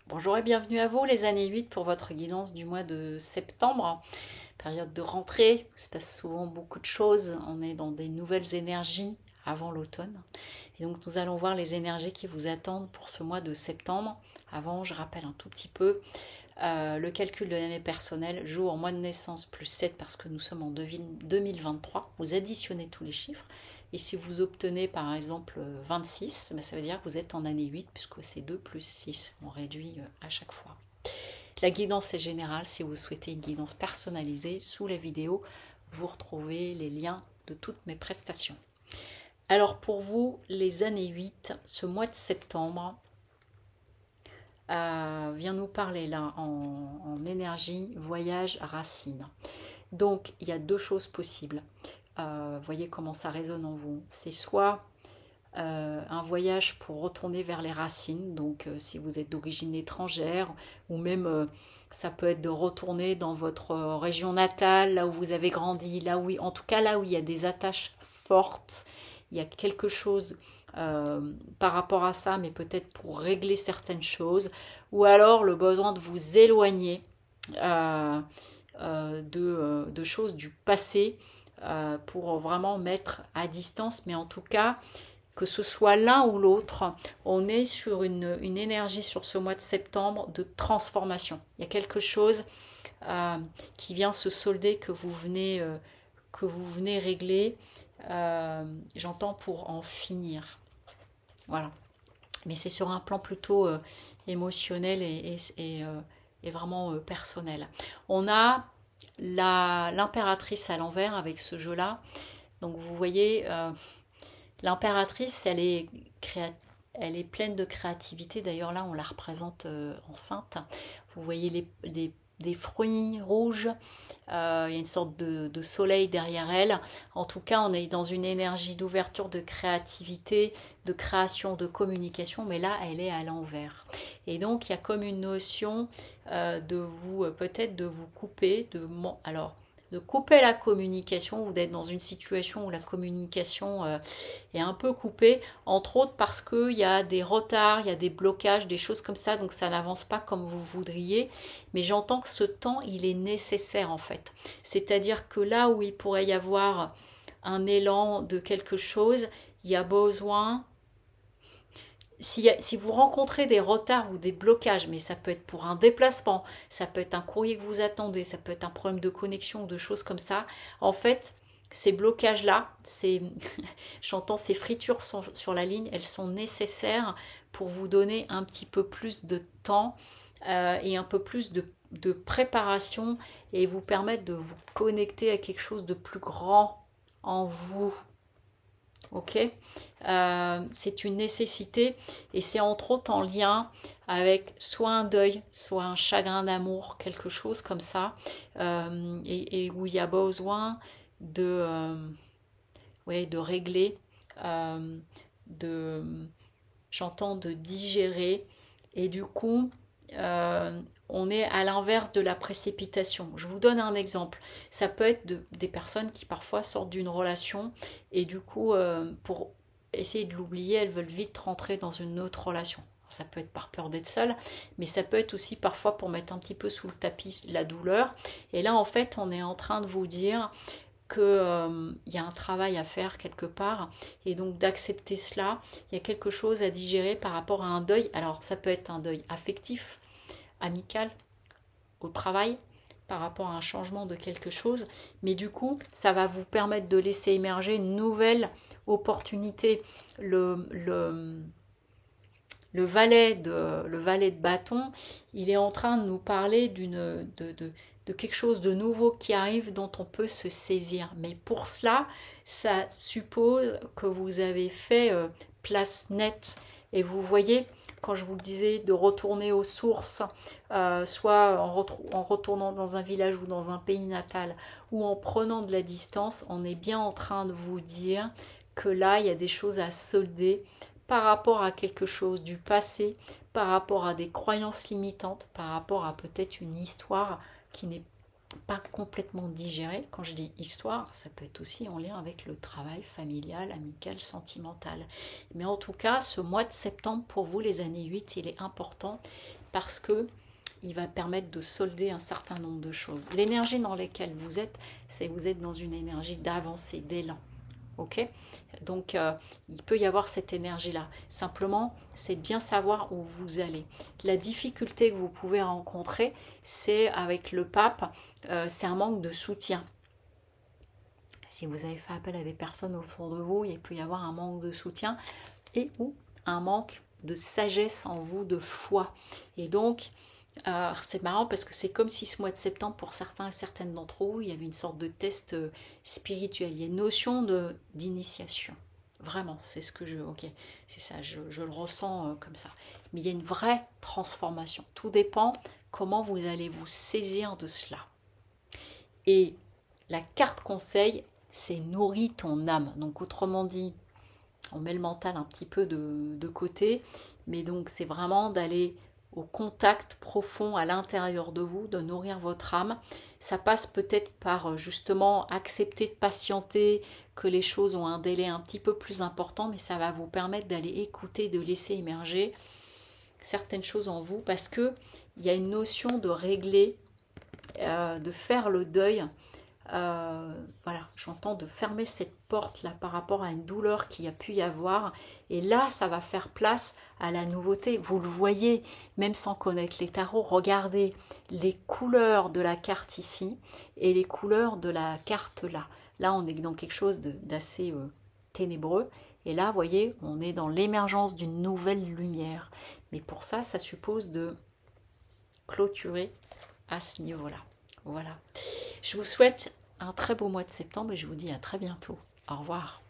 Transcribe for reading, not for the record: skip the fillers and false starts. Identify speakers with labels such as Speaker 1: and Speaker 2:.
Speaker 1: Bonjour et bienvenue à vous les années 8 pour votre guidance du mois de septembre. Période de rentrée, il se passe souvent beaucoup de choses, on est dans des nouvelles énergies avant l'automne. Et donc nous allons voir les énergies qui vous attendent pour ce mois de septembre. Avant, je rappelle un tout petit peu, le calcul de l'année personnelle, jour, mois de naissance plus 7 parce que nous sommes en 2023. Vous additionnez tous les chiffres. Et si vous obtenez par exemple 26, ça veut dire que vous êtes en année 8 puisque c'est 2 plus 6. On réduit à chaque fois. La guidance est générale. Si vous souhaitez une guidance personnalisée, sous la vidéo, vous retrouvez les liens de toutes mes prestations. Alors pour vous, les années 8, ce mois de septembre vient nous parler là en énergie, voyage, racine. Donc il y a deux choses possibles. Voyez comment ça résonne en vous. C'est soit un voyage pour retourner vers les racines, donc si vous êtes d'origine étrangère, ou même ça peut être de retourner dans votre région natale, là où vous avez grandi, là où, en tout cas là où il y a des attaches fortes, il y a quelque chose par rapport à ça, mais peut-être pour régler certaines choses, ou alors le besoin de vous éloigner euh, de choses du passé pour vraiment mettre à distance, mais en tout cas, que ce soit l'un ou l'autre, on est sur une énergie sur ce mois de septembre de transformation. Il y a quelque chose qui vient se solder que vous venez régler, j'entends pour en finir. Voilà. Mais c'est sur un plan plutôt émotionnel et vraiment personnel. On a l'impératrice à l'envers avec ce jeu-là. Donc vous voyez, l'impératrice, elle est pleine de créativité. D'ailleurs là, on la représente enceinte. Vous voyez des fruits rouges. Il y a une sorte de soleil derrière elle. En tout cas, on est dans une énergie d'ouverture, de créativité, de création, de communication. Mais là, elle est à l'envers. Et donc, il y a comme une notion de vous, peut-être de vous couper, de couper la communication ou d'être dans une situation où la communication est un peu coupée, entre autres parce qu'il y a des retards, il y a des blocages, des choses comme ça, donc ça n'avance pas comme vous voudriez. Mais j'entends que ce temps, il est nécessaire en fait. C'est-à-dire que là où il pourrait y avoir un élan de quelque chose, il y a besoin si vous rencontrez des retards ou des blocages, mais ça peut être pour un déplacement, ça peut être un courrier que vous attendez, ça peut être un problème de connexion ou de choses comme ça, en fait, ces blocages-là, j'entends ces fritures sur la ligne, elles sont nécessaires pour vous donner un petit peu plus de temps et un peu plus de préparation et vous permettre de vous connecter à quelque chose de plus grand en vous. Ok, c'est une nécessité et c'est entre autres en lien avec soit un deuil, soit un chagrin d'amour, quelque chose comme ça, et où il y a besoin ouais, de régler, euh, de, j'entends de digérer, et du coup, on est à l'inverse de la précipitation. Je vous donne un exemple. Ça peut être des personnes qui parfois sortent d'une relation et du coup, pour essayer de l'oublier, elles veulent vite rentrer dans une autre relation. Ça peut être par peur d'être seule, mais ça peut être aussi parfois pour mettre un petit peu sous le tapis la douleur. Et là, en fait, on est en train de vous dire qu'il y a un travail à faire quelque part et donc d'accepter cela. Il y a quelque chose à digérer par rapport à un deuil. Alors ça peut être un deuil affectif, amical, au travail, par rapport à un changement de quelque chose, mais du coup ça va vous permettre de laisser émerger une nouvelle opportunité. Le valet de bâton, il est en train de nous parler de quelque chose de nouveau qui arrive dont on peut se saisir. Mais pour cela, ça suppose que vous avez fait place nette. Et vous voyez, quand je vous disais de retourner aux sources, soit en retournant dans un village ou dans un pays natal, ou en prenant de la distance, on est bien en train de vous dire que là, il y a des choses à solder par rapport à quelque chose du passé, par rapport à des croyances limitantes, par rapport à peut-être une histoire qui n'est pas complètement digéré. Quand je dis histoire, ça peut être aussi en lien avec le travail familial, amical, sentimental. Mais en tout cas, ce mois de septembre, pour vous, les années 8, il est important parce que il va permettre de solder un certain nombre de choses. L'énergie dans laquelle vous êtes, c'est que vous êtes dans une énergie d'avancée, d'élan. Ok, donc il peut y avoir cette énergie-là. Simplement, c'est bien savoir où vous allez. La difficulté que vous pouvez rencontrer, c'est avec le pape, c'est un manque de soutien. Si vous avez fait appel à des personnes autour de vous, il peut y avoir un manque de soutien et ou un manque de sagesse en vous, de foi. Et donc, c'est marrant parce que c'est comme si ce mois de septembre, pour certains et certaines d'entre vous, il y avait une sorte de test spirituel. Il y a une notion d'initiation. Vraiment, c'est ce que ok, c'est ça, je le ressens comme ça. Mais il y a une vraie transformation. Tout dépend comment vous allez vous saisir de cela. Et la carte conseil, c'est nourris ton âme. Donc autrement dit, on met le mental un petit peu de côté, mais donc c'est vraiment d'aller au contact profond à l'intérieur de vous, de nourrir votre âme. Ça passe peut-être par justement accepter de patienter, que les choses ont un délai un petit peu plus important, mais ça va vous permettre d'aller écouter, de laisser émerger certaines choses en vous, parce que il y a une notion de régler, de faire le deuil. Voilà, j'entends de fermer cette porte là par rapport à une douleur qu'il y a pu y avoir, et là ça va faire place à la nouveauté. Vous le voyez, même sans connaître les tarots, regardez les couleurs de la carte ici et les couleurs de la carte là. Là on est dans quelque chose d'assez ténébreux, et là vous voyez on est dans l'émergence d'une nouvelle lumière, mais pour ça ça suppose de clôturer à ce niveau là. Voilà. Je vous souhaite un très beau mois de septembre et je vous dis à très bientôt. Au revoir.